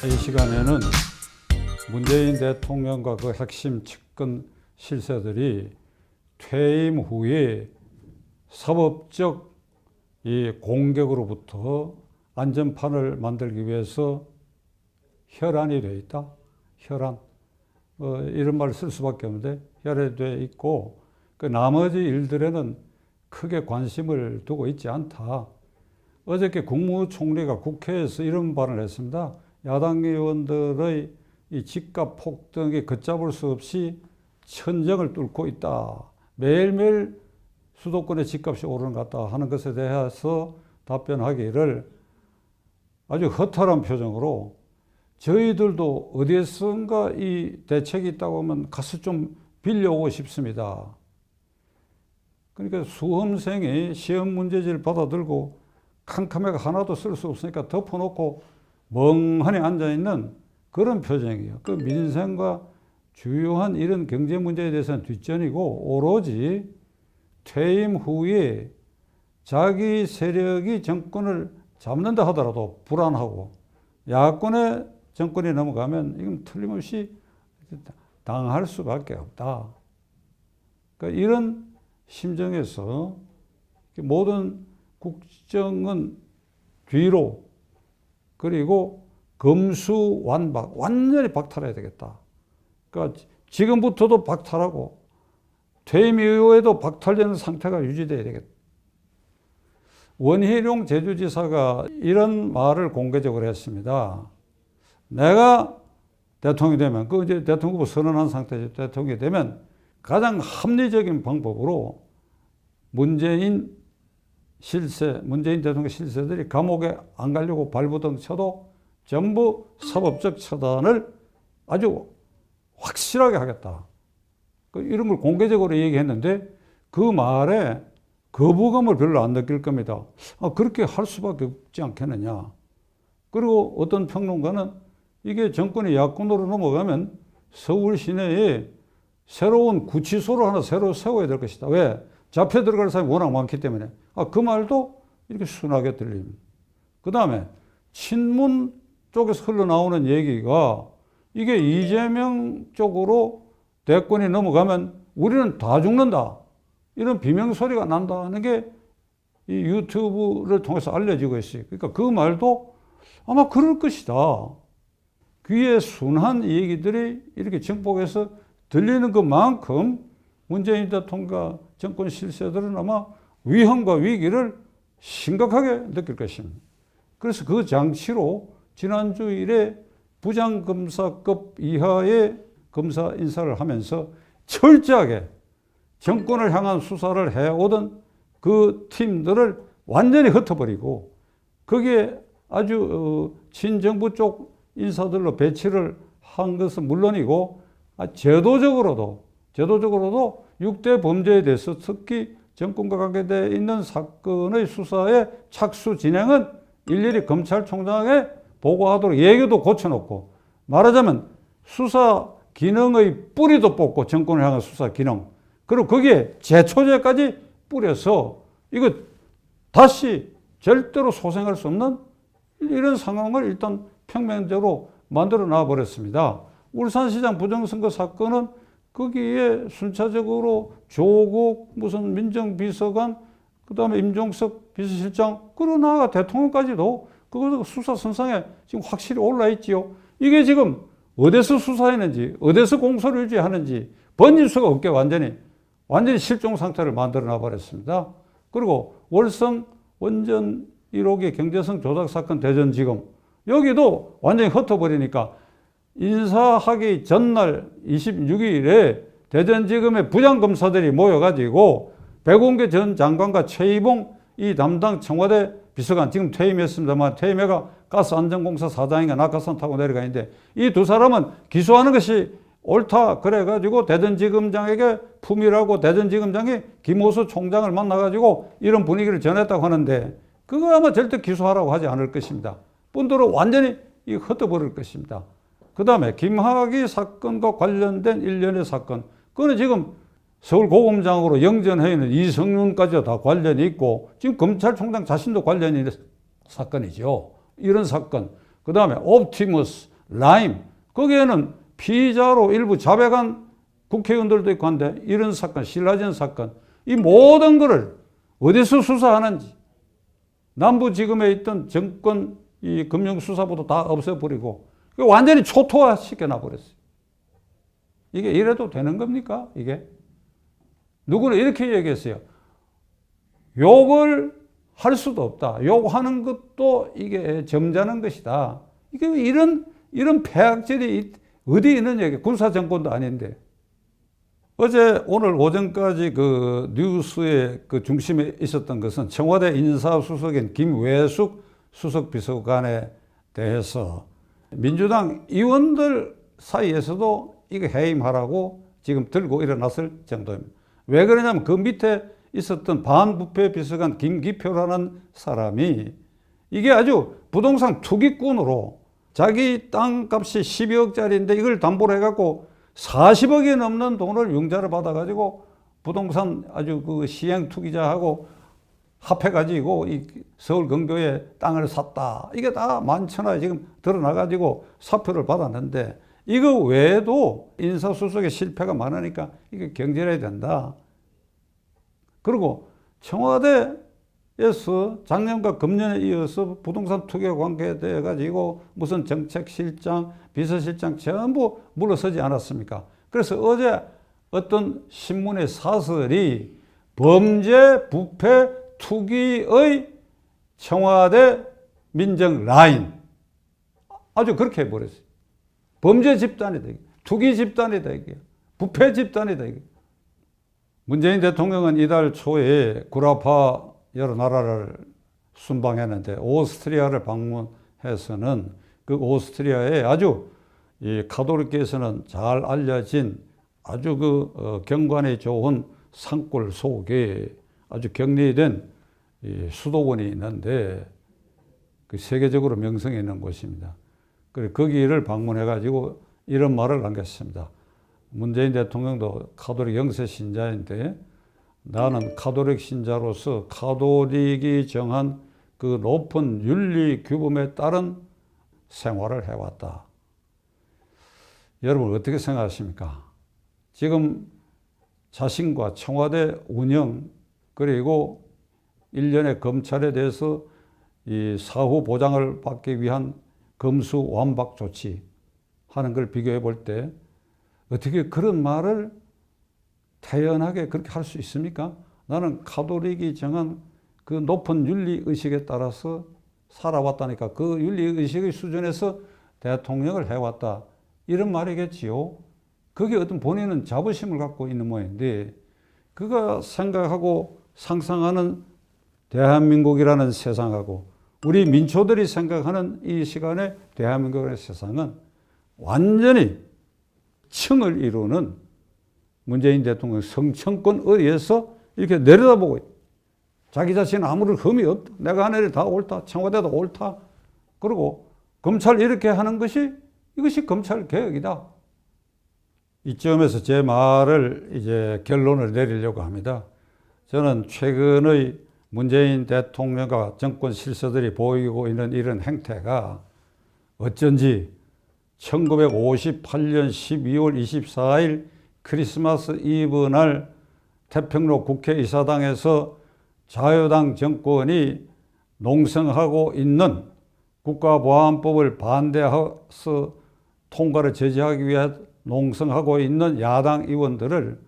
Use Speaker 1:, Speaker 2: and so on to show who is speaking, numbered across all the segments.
Speaker 1: 이 시간에는 문재인 대통령과 그 핵심 측근 실세들이 퇴임 후에 사법적 이 공격으로부터 안전판을 만들기 위해서 혈안이 되어 있다. 혈안. 이런 말을 쓸 수밖에 없는데 혈안이 되어 있고 그 나머지 일들에는 크게 관심을 두고 있지 않다. 어저께 국무총리가 국회에서 이런 발언을 했습니다. 야당 의원들의 이 집값 폭등이 걷잡을 수 없이 천정을 뚫고 있다. 매일매일 수도권의 집값이 오르는 것 같다 하는 것에 대해서 답변하기를 아주 허탈한 표정으로 저희들도 어디에선가 이 대책이 있다고 하면 가서 좀 빌려오고 싶습니다. 그러니까 수험생이 시험 문제지를 받아들고 캄캄해가 하나도 쓸 수 없으니까 덮어놓고 멍하니 앉아있는 그런 표정이에요. 그 민생과 주요한 이런 경제 문제에 대해서는 뒷전이고 오로지 퇴임 후에 자기 세력이 정권을 잡는다 하더라도 불안하고 야권의 정권이 넘어가면 이건 틀림없이 당할 수밖에 없다. 그러니까 이런 심정에서 모든 국정은 뒤로 그리고 검수완박 완전히 박탈해야 되겠다. 그러니까 지금부터도 박탈하고 퇴임 이후에도 박탈되는 상태가 유지돼야 되겠다. 원희룡 제주지사가 이런 말을 공개적으로 했습니다. 내가 대통령이 되면, 그 이제 대통령 후보 선언한 상태에서 대통령이 되면 가장 합리적인 방법으로 문재인 대통령 실세들이 감옥에 안 가려고 발부등 쳐도 전부 사법적 처단을 아주 확실하게 하겠다. 이런 걸 공개적으로 얘기했는데 그 말에 거부감을 별로 안 느낄 겁니다. 그렇게 할 수밖에 없지 않겠느냐. 그리고 어떤 평론가는 이게 정권이 야권으로 넘어가면 서울 시내에 새로운 구치소를 하나 새로 세워야 될 것이다. 왜? 잡혀 들어갈 사람이 워낙 많기 때문에. 그 말도 이렇게 순하게 들립니다. 그 다음에 친문 쪽에서 흘러나오는 얘기가 이게 이재명 쪽으로 대권이 넘어가면 우리는 다 죽는다. 이런 비명소리가 난다는 게 이 유튜브를 통해서 알려지고 있어요. 그러니까 그 말도 아마 그럴 것이다. 귀에 순한 얘기들이 이렇게 정복해서 들리는 것만큼 문재인 대통령과 정권 실세들은 아마 위험과 위기를 심각하게 느낄 것입니다. 그래서 그 장치로 지난주일에 부장검사급 이하의 검사 인사를 하면서 철저하게 정권을 향한 수사를 해오던 그 팀들을 완전히 흩어버리고 거기에 아주 친정부 쪽 인사들로 배치를 한 것은 물론이고 제도적으로도 6대 범죄에 대해서 특히 정권과 관계되어 있는 사건의 수사의 착수 진행은 일일이 검찰총장에 보고하도록 예규도 고쳐놓고 말하자면 수사 기능의 뿌리도 뽑고 정권을 향한 수사 기능 그리고 거기에 제초제까지 뿌려서 이거 다시 절대로 소생할 수 없는 이런 상황을 일단 평면적으로 만들어 놔 버렸습니다. 울산시장 부정선거 사건은 거기에 순차적으로 조국 무슨 민정비서관 그다음에 임종석 비서실장 끌어나가 대통령까지도 그거 수사 선상에 지금 확실히 올라 있지요. 이게 지금 어디서 수사했는지 어디서 공소를 유지하는지 번질 수가 없게 완전히 실종 상태를 만들어 놔 버렸습니다. 그리고 월성 원전 1호기 경제성 조작 사건 대전지검 여기도 완전히 흩어버리니까 인사하기 전날 26일에 대전지검의 부장검사들이 모여가지고 백운계 전 장관과 최이봉 이 담당 청와대 비서관 지금 퇴임했습니다만 퇴임해가 가스안전공사 사장인가 낙하산 타고 내려가는데 이 두 사람은 기소하는 것이 옳다 그래가지고 대전지검장에게 품위라고 대전지검장이 김호수 총장을 만나가지고 이런 분위기를 전했다고 하는데 그거 아마 절대 기소하라고 하지 않을 것입니다. 뿐더러 완전히 흩어버릴 것입니다. 그 다음에 김학의 사건과 관련된 일련의 사건 그거는 지금 서울고검장으로 영전해 있는 이성윤까지 다 관련이 있고 지금 검찰총장 자신도 관련이 있는 사건이죠. 이런 사건. 그 다음에 옵티머스 라임, 거기에는 피의자로 일부 자백한 국회의원들도 있고 한데 이런 사건, 신라전 사건, 이 모든 것을 어디서 수사하는지 남부지검에 있던 정권 이 금융수사부도 다 없애버리고 완전히 초토화 시켜놔버렸어요. 이게 이래도 되는 겁니까? 이게? 누구는 이렇게 얘기했어요. 욕을 할 수도 없다. 욕하는 것도 이게 점잖은 것이다. 이게 이런 폐악질이 어디 있는 얘기? 군사정권도 아닌데. 어제 오늘 오전까지 그 뉴스의 그 중심에 있었던 것은 청와대 인사수석인 김외숙 수석비서관에 대해서 민주당 의원들 사이에서도 이거 해임하라고 지금 들고 일어났을 정도입니다. 왜 그러냐면 그 밑에 있었던 반부패 비서관 김기표라는 사람이 이게 아주 부동산 투기꾼으로 자기 땅값이 12억짜리인데 이걸 담보로 해갖고 40억이 넘는 돈을 융자를 받아가지고 부동산 아주 그 시행 투기자하고 합해가지고 이 서울 근교에 땅을 샀다. 이게 다 만천하에 지금 드러나가지고 사표를 받았는데 이거 외에도 인사수석의 실패가 많으니까 이게 경질해야 된다. 그리고 청와대에서 작년과 금년에 이어서 부동산 투기와 관계돼 가지고 무슨 정책실장, 비서실장 전부 물러서지 않았습니까? 그래서 어제 어떤 신문의 사설이 범죄, 부패, 투기의 청와대 민정 라인 아주 그렇게 해버렸어요. 범죄 집단이다. 투기 집단이다. 이게. 부패 집단이다. 이게. 문재인 대통령은 이달 초에 구라파 여러 나라를 순방했는데 오스트리아를 방문해서는 그 오스트리아의 아주 이 가톨릭계에서는 잘 알려진 아주 그 경관이 좋은 산골 속에 아주 격리된 이 수도원이 있는데 그 세계적으로 명성이 있는 곳입니다. 그래서 거기를 방문해가지고 이런 말을 남겼습니다. 문재인 대통령도 가톨릭 영세 신자인데 나는 가톨릭 신자로서 가톨릭이 정한 그 높은 윤리 규범에 따른 생활을 해왔다. 여러분 어떻게 생각하십니까? 지금 자신과 청와대 운영 그리고 일련의 검찰에 대해서 이 사후 보장을 받기 위한 검수완박 조치 하는 걸 비교해 볼 때 어떻게 그런 말을 태연하게 그렇게 할 수 있습니까? 나는 가톨릭이 정한 그 높은 윤리의식에 따라서 살아왔다니까 그 윤리의식의 수준에서 대통령을 해왔다. 이런 말이겠지요. 그게 어떤 본인은 자부심을 갖고 있는 모양인데 그가 생각하고 상상하는 대한민국이라는 세상하고 우리 민초들이 생각하는 이 시간의 대한민국의 세상은 완전히 층을 이루는 문재인 대통령 성층권 어디에서 이렇게 내려다보고 있다. 자기 자신은 아무런 흠이 없다. 내가 하는 일이 다 옳다. 청와대도 옳다. 그리고 검찰 이렇게 하는 것이 이것이 검찰 개혁이다. 이점에서 제 말을 이제 결론을 내리려고 합니다. 저는 최근의 문재인 대통령과 정권 실세들이 보이고 있는 이런 행태가 어쩐지 1958년 12월 24일 크리스마스 이브 날 태평로 국회의사당에서 자유당 정권이 농성하고 있는 국가보안법을 반대해서 통과를 제지하기 위해 농성하고 있는 야당 의원들을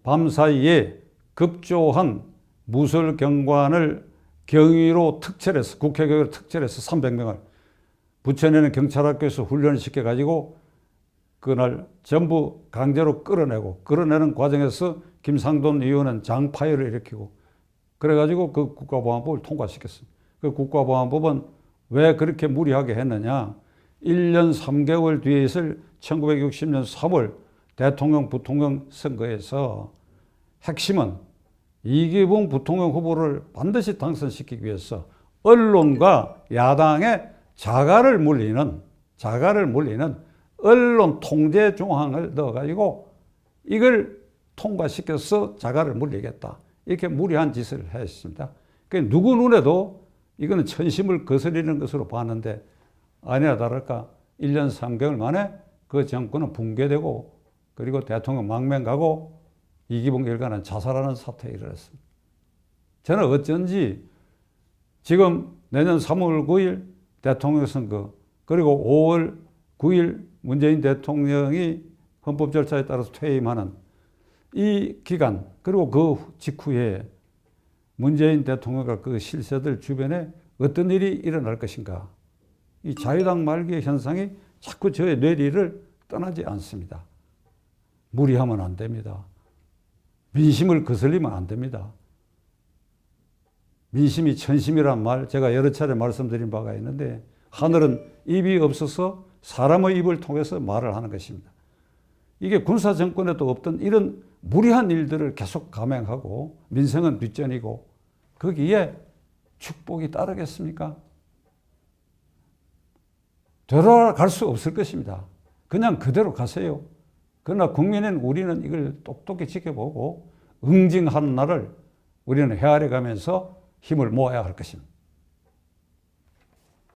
Speaker 1: 밤사이에 급조한 무술경관을 경위로 특철해서 국회 경위로 특철해서 300명을 부천에는 경찰학교에서 훈련을 시켜가지고 그날 전부 강제로 끌어내는 과정에서 김상돈 의원은 장파열을 일으키고 그래가지고 그 국가보안법을 통과시켰습니다. 그 국가보안법은 왜 그렇게 무리하게 했느냐? 1년 3개월 뒤에 있을 1960년 3월 대통령 부통령 선거에서 핵심은 이기붕 부통령 후보를 반드시 당선시키기 위해서 언론과 야당의 자갈을 물리는 언론 통제 조항을 넣어가지고 이걸 통과시켜서 자갈을 물리겠다. 이렇게 무리한 짓을 했습니다. 그러니까 누구 눈에도 이거는 천심을 거스리는 것으로 봤는데 아니나 다를까 1년 3개월 만에 그 정권은 붕괴되고 그리고 대통령 망명 가고 이기붕 일가는 자살하는 사태에 이르렀습니다. 저는 어쩐지 지금 내년 3월 9일 대통령 선거 그리고 5월 9일 문재인 대통령이 헌법 절차에 따라서 퇴임하는 이 기간 그리고 그 직후에 문재인 대통령과 그 실세들 주변에 어떤 일이 일어날 것인가. 이 자유당 말기의 현상이 자꾸 저의 뇌리를 떠나지 않습니다. 무리하면 안 됩니다. 민심을 거슬리면 안 됩니다. 민심이 천심이란 말 제가 여러 차례 말씀드린 바가 있는데 하늘은 입이 없어서 사람의 입을 통해서 말을 하는 것입니다. 이게 군사정권에도 없던 이런 무리한 일들을 계속 감행하고 민생은 뒷전이고 거기에 축복이 따르겠습니까? 되돌아갈 수 없을 것입니다. 그냥 그대로 가세요. 그러나 국민은 우리는 이걸 똑똑히 지켜보고 응징하는 날을 우리는 헤아려 가면서 힘을 모아야 할 것입니다.